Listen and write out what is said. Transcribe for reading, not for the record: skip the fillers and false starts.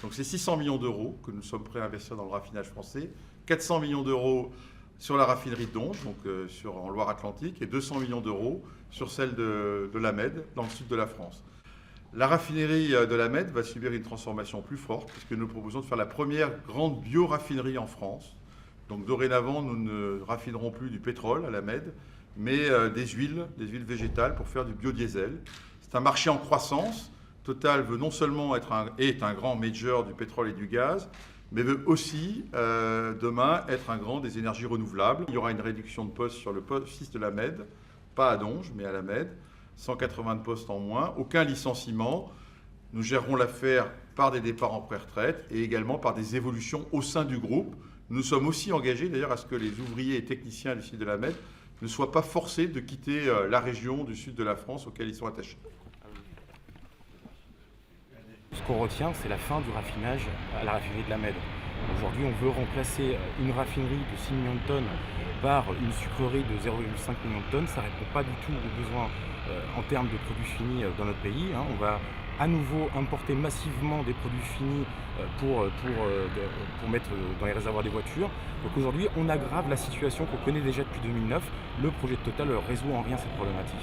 Donc c'est 600 millions d'euros que nous sommes prêts à investir dans le raffinage français, 400 millions d'euros sur la raffinerie de Donges, donc en Loire-Atlantique, et 200 millions d'euros sur celle de la Mède, dans le sud de la France. La raffinerie de la Mède va subir une transformation plus forte, puisque nous proposons de faire la première grande bio-raffinerie en France. Donc dorénavant, nous ne raffinerons plus du pétrole à la Mède, mais des huiles végétales pour faire du biodiesel. C'est un marché en croissance. Total veut non seulement être un grand major du pétrole et du gaz, mais veut aussi, demain, être un grand des énergies renouvelables. Il y aura une réduction de postes sur le poste de la Mède, pas à Donges, mais à la Mède, 180 postes en moins, aucun licenciement. Nous gérerons l'affaire par des départs en pré-retraite et également par des évolutions au sein du groupe. Nous sommes aussi engagés d'ailleurs à ce que les ouvriers et techniciens du sud de la Mède ne soient pas forcés de quitter la région du sud de la France auquel ils sont attachés. Ce qu'on retient, c'est la fin du raffinage à la raffinerie de la Mède. Aujourd'hui, on veut remplacer une raffinerie de 6 millions de tonnes par une sucrerie de 0,5 millions de tonnes. Ça ne répond pas du tout aux besoins en termes de produits finis dans notre pays. On va à nouveau importer massivement des produits finis pour mettre dans les réservoirs des voitures. Donc aujourd'hui, on aggrave la situation qu'on connaît déjà depuis 2009. Le projet de Total ne résout en rien cette problématique.